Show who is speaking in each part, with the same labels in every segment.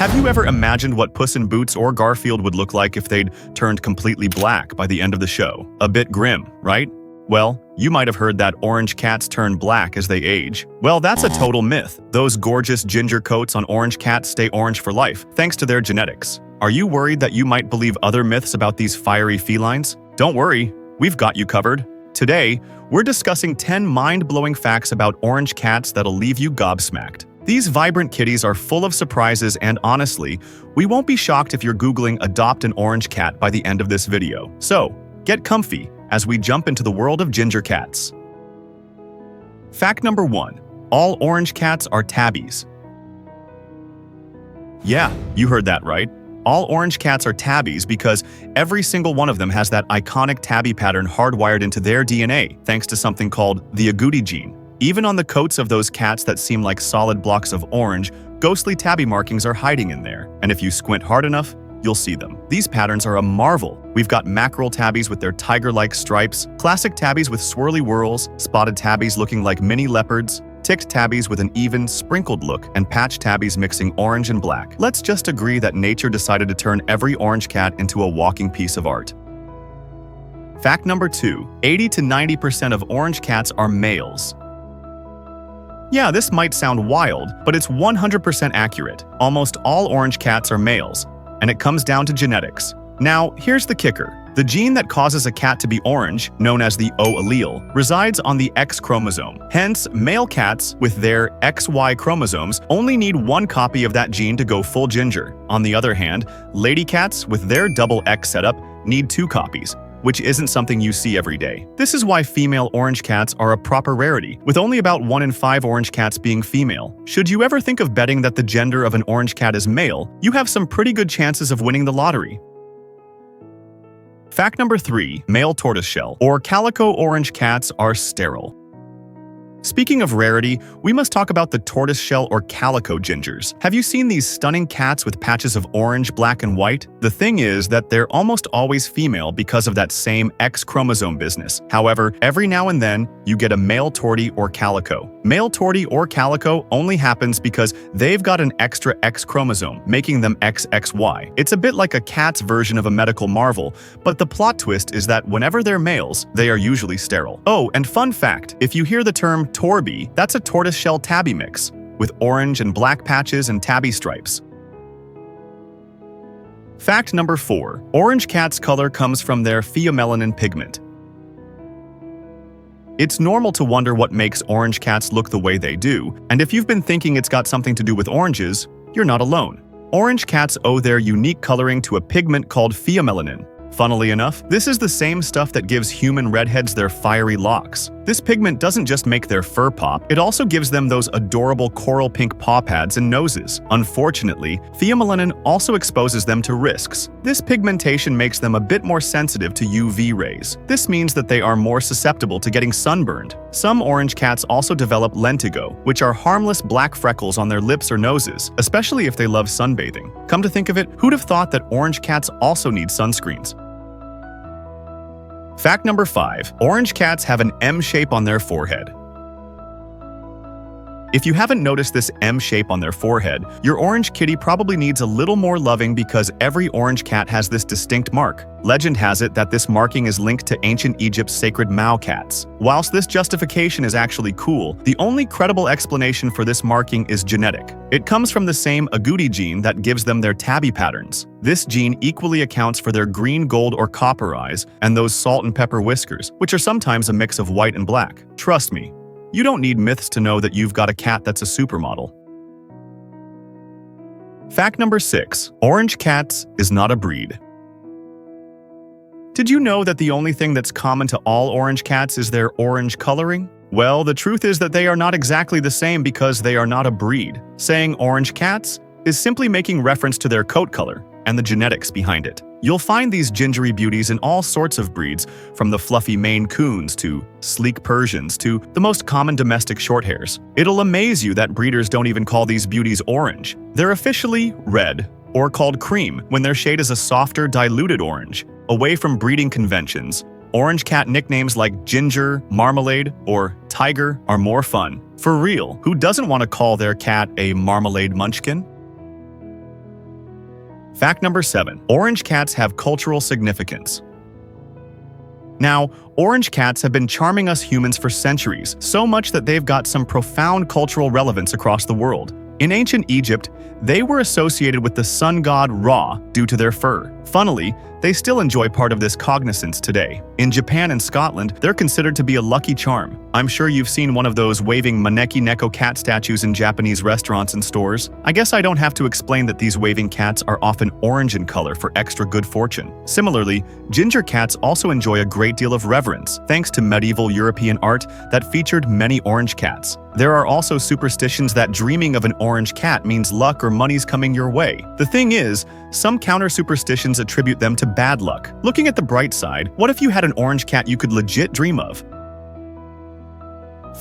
Speaker 1: Have you ever imagined what Puss in Boots or Garfield would look like if they'd turned completely black by the end of the show? A bit grim, right? Well, you might have heard that orange cats turn black as they age. Well, that's a total myth. Those gorgeous ginger coats on orange cats stay orange for life, thanks to their genetics. Are you worried that you might believe other myths about these fiery felines? Don't worry, we've got you covered. Today, we're discussing 10 mind-blowing facts about orange cats that'll leave you gobsmacked. These vibrant kitties are full of surprises, and honestly, we won't be shocked if you're Googling "adopt an orange cat" by the end of this video. So, get comfy as we jump into the world of ginger cats. Fact number 1. All orange cats are tabbies. Yeah, you heard that right. All orange cats are tabbies because every single one of them has that iconic tabby pattern hardwired into their DNA, thanks to something called the agouti gene. Even on the coats of those cats that seem like solid blocks of orange, ghostly tabby markings are hiding in there, and if you squint hard enough, you'll see them. These patterns are a marvel. We've got mackerel tabbies with their tiger-like stripes, classic tabbies with swirly whorls, spotted tabbies looking like mini leopards, ticked tabbies with an even, sprinkled look, and patch tabbies mixing orange and black. Let's just agree that nature decided to turn every orange cat into a walking piece of art. Fact number 2. 80 to 90% of orange cats are males. Yeah, this might sound wild, but it's 100% accurate. Almost all orange cats are males, and it comes down to genetics. Now, here's the kicker. The gene that causes a cat to be orange, known as the O allele, resides on the X chromosome. Hence, male cats with their XY chromosomes only need one copy of that gene to go full ginger. On the other hand, lady cats with their double X setup need 2 copies, which isn't something you see every day. This is why female orange cats are a proper rarity, with only about 1 in 5 orange cats being female. Should you ever think of betting that the gender of an orange cat is male, you have some pretty good chances of winning the lottery. Fact number 3. Male tortoiseshell, or calico orange cats are sterile. Speaking of rarity, we must talk about the tortoiseshell or calico gingers. Have you seen these stunning cats with patches of orange, black, and white? The thing is that they're almost always female because of that same X chromosome business. However, every now and then, you get a male tortie or calico. Male tortie or calico only happens because they've got an extra X chromosome, making them XXY. It's a bit like a cat's version of a medical marvel, but the plot twist is that whenever they're males, they are usually sterile. Oh, and fun fact, if you hear the term torby, that's a tortoiseshell tabby mix, with orange and black patches and tabby stripes. Fact number 4. Orange cats' color comes from their pheomelanin pigment. It's normal to wonder what makes orange cats look the way they do, and if you've been thinking it's got something to do with oranges, you're not alone. Orange cats owe their unique coloring to a pigment called pheomelanin. Funnily enough, this is the same stuff that gives human redheads their fiery locks. This pigment doesn't just make their fur pop, it also gives them those adorable coral pink paw pads and noses. Unfortunately, pheomelanin also exposes them to risks. This pigmentation makes them a bit more sensitive to UV rays. This means that they are more susceptible to getting sunburned. Some orange cats also develop lentigo, which are harmless black freckles on their lips or noses, especially if they love sunbathing. Come to think of it, who'd have thought that orange cats also need sunscreens? Fact number 5. Orange cats have an M shape on their forehead. If you haven't noticed this M shape on their forehead, your orange kitty probably needs a little more loving because every orange cat has this distinct mark. Legend has it that this marking is linked to ancient Egypt's sacred Mao cats. Whilst this justification is actually cool, the only credible explanation for this marking is genetic. It comes from the same agouti gene that gives them their tabby patterns. This gene equally accounts for their green, gold, or copper eyes and those salt and pepper whiskers, which are sometimes a mix of white and black. Trust me, you don't need myths to know that you've got a cat that's a supermodel. Fact number 6. Orange cats is not a breed. Did you know that the only thing that's common to all orange cats is their orange coloring? Well, the truth is that they are not exactly the same because they are not a breed. Saying orange cats is simply making reference to their coat color and the genetics behind it. You'll find these gingery beauties in all sorts of breeds, from the fluffy Maine Coons to sleek Persians to the most common domestic shorthairs. It'll amaze you that breeders don't even call these beauties orange. They're officially red, or called cream, when their shade is a softer, diluted orange. Away from breeding conventions, orange cat nicknames like Ginger, Marmalade, or Tiger are more fun. For real, who doesn't want to call their cat a marmalade munchkin? Fact number 7. Orange cats have cultural significance. Now, orange cats have been charming us humans for centuries, so much that they've got some profound cultural relevance across the world. In ancient Egypt, they were associated with the sun god Ra due to their fur. Funnily, they still enjoy part of this cognizance today. In Japan and Scotland, they're considered to be a lucky charm. I'm sure you've seen one of those waving maneki neko cat statues in Japanese restaurants and stores. I guess I don't have to explain that these waving cats are often orange in color for extra good fortune. Similarly, ginger cats also enjoy a great deal of reverence, thanks to medieval European art that featured many orange cats. There are also superstitions that dreaming of an orange cat means luck or money's coming your way. The thing is, some counter-superstitions attribute them to bad luck. Looking at the bright side, what if you had an orange cat you could legit dream of?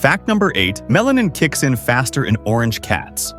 Speaker 1: Fact number 8. Melanin kicks in faster in orange cats.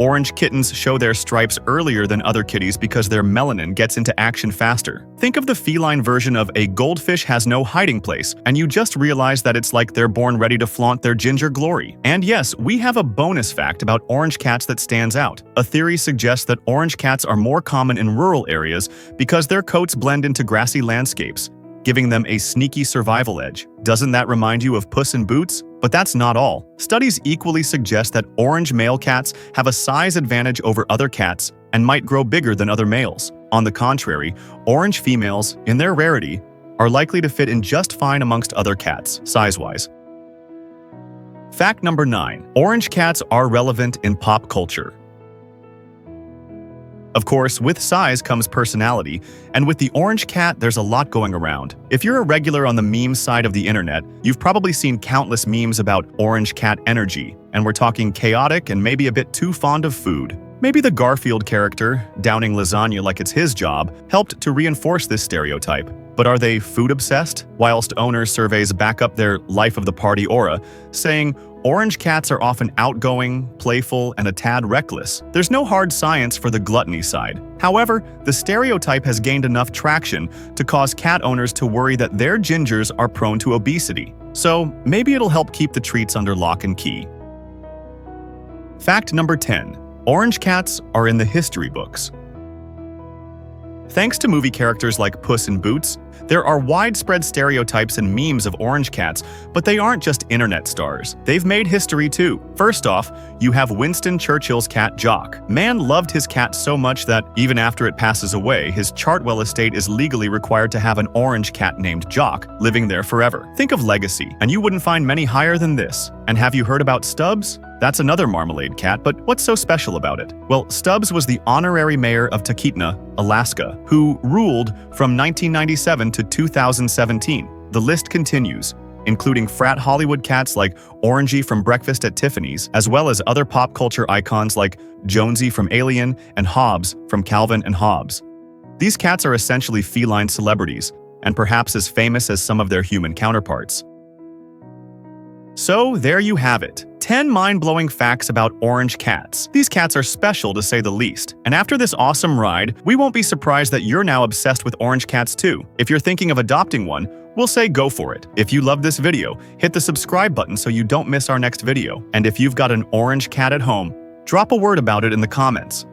Speaker 1: Orange kittens show their stripes earlier than other kitties because their melanin gets into action faster. Think of the feline version of a goldfish has no hiding place, and you just realize that it's like they're born ready to flaunt their ginger glory. And yes, we have a bonus fact about orange cats that stands out. A theory suggests that orange cats are more common in rural areas because their coats blend into grassy landscapes, giving them a sneaky survival edge. Doesn't that remind you of Puss in Boots? But that's not all. Studies equally suggest that orange male cats have a size advantage over other cats and might grow bigger than other males. On the contrary, orange females, in their rarity, are likely to fit in just fine amongst other cats, size-wise. Fact number 9. Orange cats are relevant in pop culture. Of course, with size comes personality, and with the orange cat, there's a lot going around. If you're a regular on the meme side of the internet, you've probably seen countless memes about orange cat energy, and we're talking chaotic and maybe a bit too fond of food. Maybe the Garfield character, downing lasagna like it's his job, helped to reinforce this stereotype. But are they food-obsessed? Whilst owner surveys back up their life-of-the-party aura, saying, orange cats are often outgoing, playful, and a tad reckless. There's no hard science for the gluttony side. However, the stereotype has gained enough traction to cause cat owners to worry that their gingers are prone to obesity. So maybe it'll help keep the treats under lock and key. Fact number 10. Orange cats are in the history books. Thanks to movie characters like Puss in Boots, there are widespread stereotypes and memes of orange cats, but they aren't just internet stars. They've made history too. First off, you have Winston Churchill's cat Jock. Man loved his cat so much that, even after it passes away, his Chartwell estate is legally required to have an orange cat named Jock living there forever. Think of legacy, and you wouldn't find many higher than this. And have you heard about Stubbs? That's another marmalade cat, but what's so special about it? Well, Stubbs was the honorary mayor of Talkeetna, Alaska, who ruled from 1997 to 2017. The list continues, including frat Hollywood cats like Orangey from Breakfast at Tiffany's, as well as other pop culture icons like Jonesy from Alien and Hobbs from Calvin and Hobbes. These cats are essentially feline celebrities, and perhaps as famous as some of their human counterparts. So there you have it. 10 mind-blowing facts about orange cats. These cats are special to say the least. And after this awesome ride, we won't be surprised that you're now obsessed with orange cats too. If you're thinking of adopting one, we'll say go for it. If you love this video, hit the subscribe button so you don't miss our next video. And if you've got an orange cat at home, drop a word about it in the comments.